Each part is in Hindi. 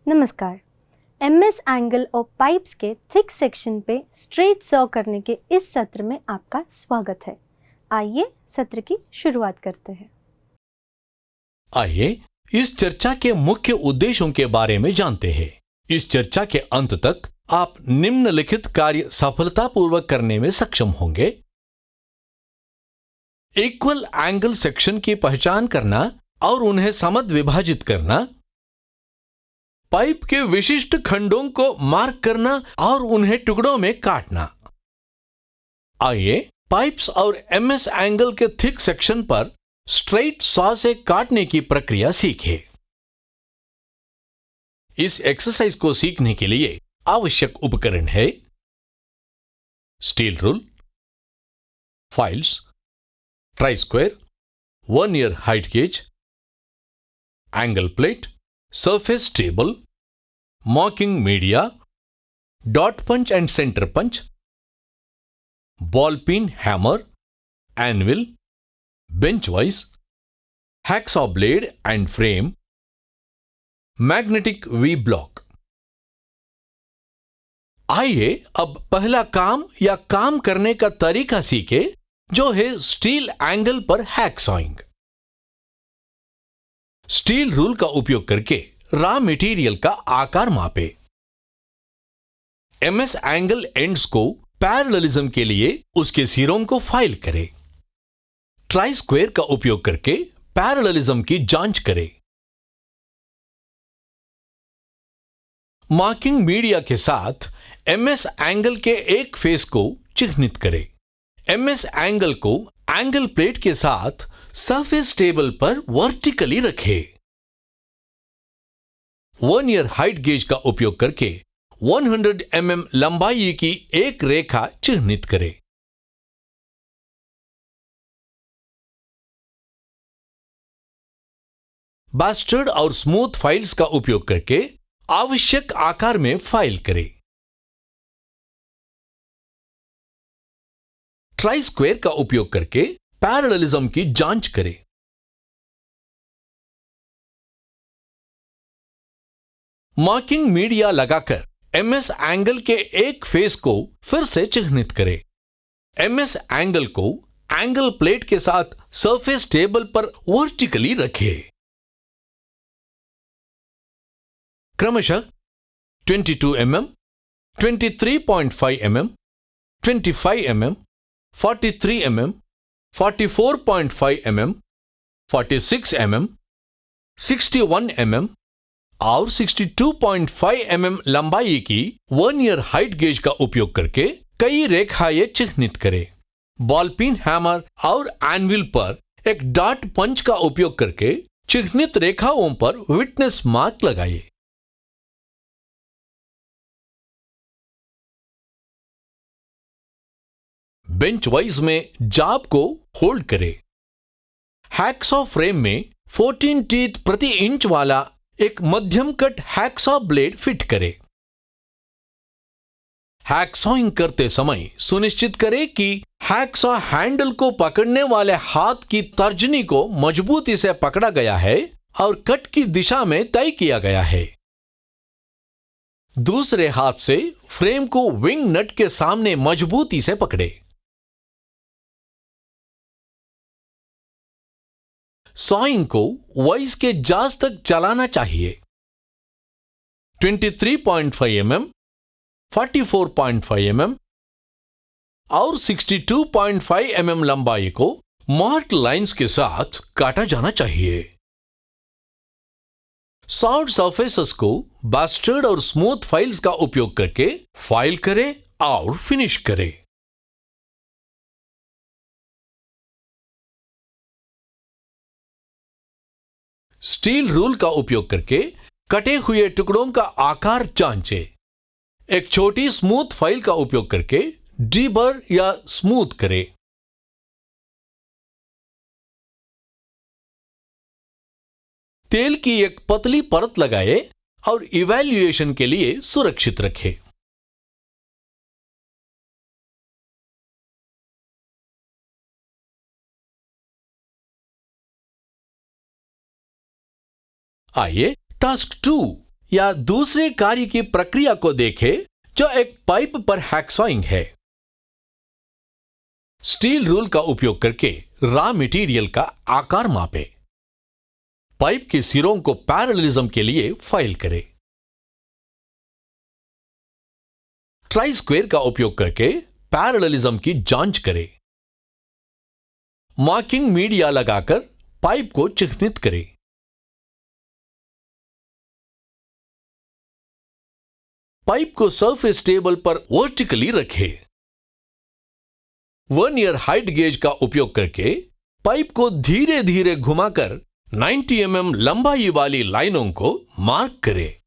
नमस्कार। एमएस एंगल और पाइप्स के थिक सेक्शन पे स्ट्रेट सॉ करने के इस सत्र में आपका स्वागत है। आइए सत्र की शुरुआत करते हैं। आइए इस चर्चा के मुख्य उद्देश्यों के बारे में जानते हैं। इस चर्चा के अंत तक आप निम्नलिखित कार्य सफलतापूर्वक करने में सक्षम होंगे। इक्वल एंगल सेक्शन की पहचान करना और उन्हें समद विभाजित करना, पाइप के विशिष्ट खंडों को मार्क करना और उन्हें टुकड़ों में काटना। आइए पाइप्स और एमएस एंगल के थिक सेक्शन पर स्ट्रेट सॉ से काटने की प्रक्रिया सीखें। इस एक्सरसाइज को सीखने के लिए आवश्यक उपकरण है steel rule, files, try square, vernier height gauge, angle plate, surface table, marking media, dot punch and centre punch, ball pin hammer, anvil, bench vice, hacksaw blade and frame, magnetic V block. आइए अब पहला काम या काम करने का तरीका सीखे, जो है स्टील एंगल पर हैक्सॉइंग। स्टील रूल का उपयोग करके रॉ मटेरियल का आकार मापे। एमएस एंगल एंड्स को पैरेललिज्म के लिए उसके सिरों को फाइल करें। ट्राई स्क्वायर का उपयोग करके पैरेललिज्म की जांच करें। मार्किंग मीडिया के साथ एमएस एंगल के एक फेस को चिह्नित करें। एमएस एंगल को एंगल प्लेट के साथ सरफेस टेबल पर वर्टिकली रखें। वर्नियर हाइट गेज का उपयोग करके 100 mm लंबाई की एक रेखा चिह्नित करें। बास्टर्ड और स्मूथ फाइल्स का उपयोग करके आवश्यक आकार में फाइल करें। ट्राई स्क्वायर का उपयोग करके पैरेललिज्म की जांच करें। मार्किंग मीडिया लगाकर एमएस एंगल के एक फेस को फिर से चिह्नित करें। एमएस एंगल को एंगल प्लेट के साथ सरफेस टेबल पर वर्टिकली रखें। क्रमशः 22 mm, 23.5 mm, 25 mm, 43 mm, 44.5 mm, 46 mm, 61 mm और 62.5 mm लंबाई की वर्नियर हाइट गेज का उपयोग करके कई रेखाएं चिह्नित करें। बॉल पिन हैमर और एनविल पर एक डॉट पंच का उपयोग करके चिह्नित रेखाओं पर विटनेस मार्क लगाइए। बेंच वाइज में जाब को होल्ड करें। हैक्सॉ फ्रेम में 14 टीथ प्रति इंच वाला एक मध्यम कट हैक्सॉ ब्लेड फिट करें। हैक्सॉइंग करते समय सुनिश्चित करें कि हैक्सॉ हैंडल को पकड़ने वाले हाथ की तर्जनी को मजबूती से पकड़ा गया है और कट की दिशा में तय किया गया है। दूसरे हाथ से फ्रेम को विंग नट के सामने मजबूती से पकड़े। सॉइंग को वाइस के जाज तक चलाना चाहिए। 23.5 mm, 44.5 mm और 62.5 mm लंबाई को मार्क लाइंस के साथ काटा जाना चाहिए। सॉफ्ट सरफेसेस को बास्टर्ड और स्मूथ फाइल्स का उपयोग करके फाइल करें और फिनिश करें। स्टील रूल का उपयोग करके कटे हुए टुकड़ों का आकार जांचें। एक छोटी स्मूथ फाइल का उपयोग करके डीबर या स्मूथ करें। तेल की एक पतली परत लगाएं और इवैल्यूएशन के लिए सुरक्षित रखें। आइए टास्क 2 या दूसरे कार्य की प्रक्रिया को देखें जो एक पाइप पर हैक्सॉइंग है। स्टील रूल का उपयोग करके रॉ मटेरियल का आकार मापे। पाइप के सिरों को पैरेललिज्म के लिए फाइल करें। ट्राई स्क्वेयर का उपयोग करके पैरेललिज्म की जांच करें। मार्किंग मीडिया लगाकर पाइप को चिह्नित करें। पाइप को सरफेस टेबल पर वर्टिकली रखें। वर्नियर हाइट गेज का उपयोग करके पाइप को धीरे धीरे घुमाकर 90 mm लंबाई वाली लाइनों को मार्क करें।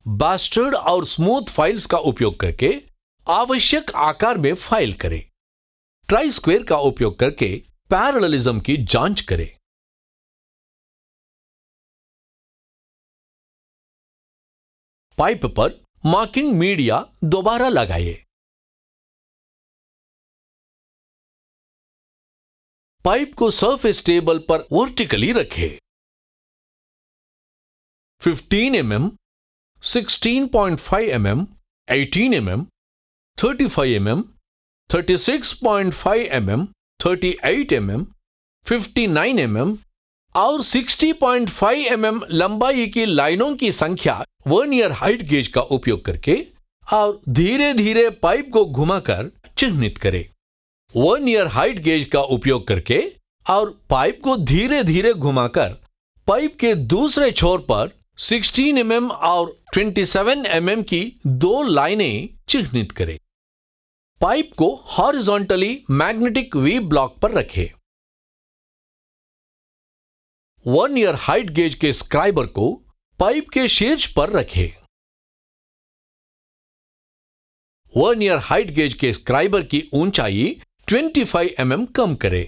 बास्टर्ड और स्मूथ फाइल्स का उपयोग करके आवश्यक आकार में फाइल करें। ट्राई स्क्वेयर का उपयोग करके पैरेललिज्म की जांच करें। पाइप पर मार्किंग मीडिया दोबारा लगाइए। पाइप को सरफेस टेबल पर वर्टिकली रखें। 15 mm, 16.5 mm, 18 mm, 35 mm, 36.5 mm, 38 mm, 59 mm और 60.5 mm लंबाई की लाइनों की संख्या वर्नियर हाइट गेज का उपयोग करके और धीरे धीरे पाइप को घुमाकर चिह्नित करें। वर्नियर हाइट गेज का उपयोग करके और पाइप को धीरे धीरे घुमाकर पाइप के दूसरे छोर पर 16 mm और 27 mm की दो लाइनें चिह्नित करें। पाइप को हॉरिजॉन्टली मैग्नेटिक वी ब्लॉक पर रखें। वर्नियर हाइट गेज के स्क्राइबर को पाइप के शीर्ष पर रखें। वर्नियर हाइट गेज के स्क्राइबर की ऊंचाई 25 mm कम करें।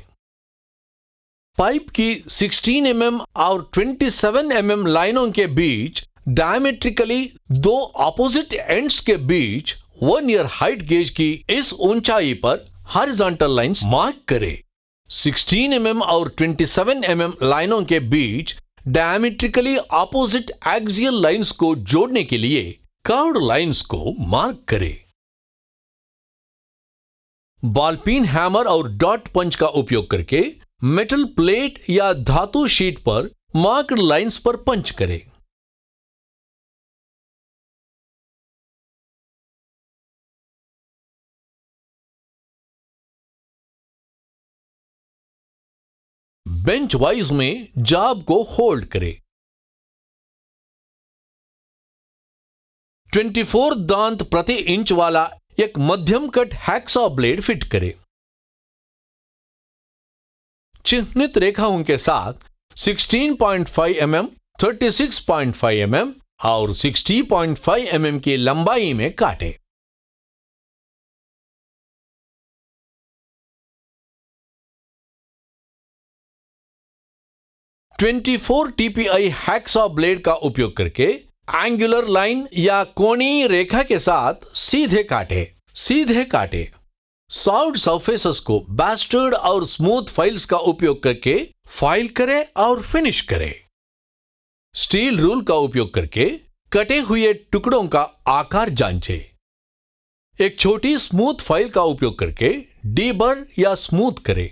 पाइप की 16 mm और 27 mm लाइनों के बीच डायमेट्रिकली दो ऑपोजिट एंड्स के बीच वर्नियर हाइट गेज की इस ऊंचाई पर हॉरिजॉन्टल लाइंस मार्क करें। 16 mm और 27 mm लाइनों के बीच डायमेट्रिकली ऑपोजिट एक्सियल लाइंस को जोड़ने के लिए कर्व्ड लाइंस को मार्क करें। बॉलपीन हैमर और डॉट पंच का उपयोग करके मेटल प्लेट या धातु शीट पर मार्क्ड लाइंस पर पंच करें। बेंच वाइज में जॉब को होल्ड करें। 24 दांत प्रति इंच वाला एक मध्यम कट हैक्सॉ ब्लेड फिट करें। चिह्नित रेखाओं के साथ 16.5 mm, 36.5 mm और 60.5 mm की लंबाई में काटें। .24 TPI हैक्सॉ ब्लेड का उपयोग करके एंगुलर लाइन या कोणीय रेखा के साथ सीधे काटे। सॉफ्ट सरफेसेस को बास्टर्ड और स्मूथ फाइल्स का उपयोग करके फाइल करें और फिनिश करें। स्टील रूल का उपयोग करके कटे हुए टुकड़ों का आकार जांचें। एक छोटी स्मूथ फाइल का उपयोग करके डीबर या स्मूथ करें।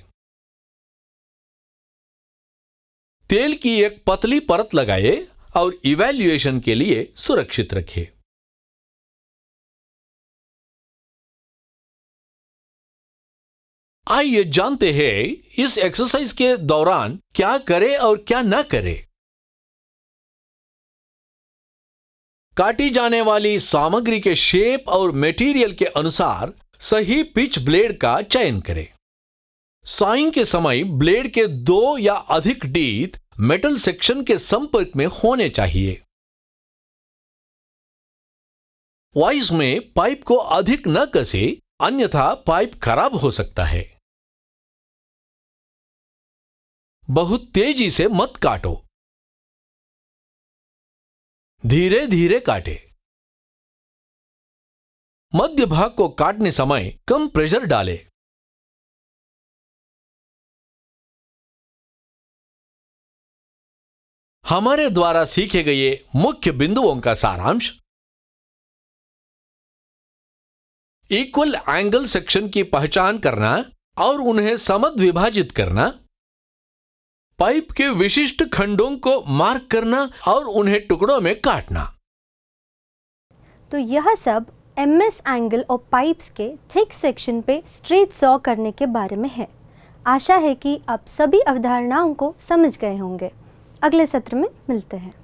तेल की एक पतली परत लगाएं और इवैल्यूएशन के लिए सुरक्षित रखें। आइए जानते हैं इस एक्सरसाइज के दौरान क्या करें और क्या ना करें। काटी जाने वाली सामग्री के शेप और मटेरियल के अनुसार सही पिच ब्लेड का चयन करें। सॉइंग के समय ब्लेड के 2 या अधिक टीथ मेटल सेक्शन के संपर्क में होने चाहिए। वाइज में पाइप को अधिक न कसे, अन्यथा पाइप खराब हो सकता है। बहुत तेजी से मत काटो, धीरे धीरे काटे। मध्य भाग को काटने समय कम प्रेशर डालें। हमारे द्वारा सीखे गए मुख्य बिंदुओं का सारांश। इक्वल एंगल सेक्शन की पहचान करना और उन्हें समविभाजित करना, पाइप के विशिष्ट खंडों को मार्क करना और उन्हें टुकड़ों में काटना। तो यह सब एमएस एंगल और पाइप्स के थिक सेक्शन पे स्ट्रेट सॉ करने के बारे में है। आशा है कि आप सभी अवधारणाओं को समझ गए होंगे। अगले सत्र में मिलते हैं।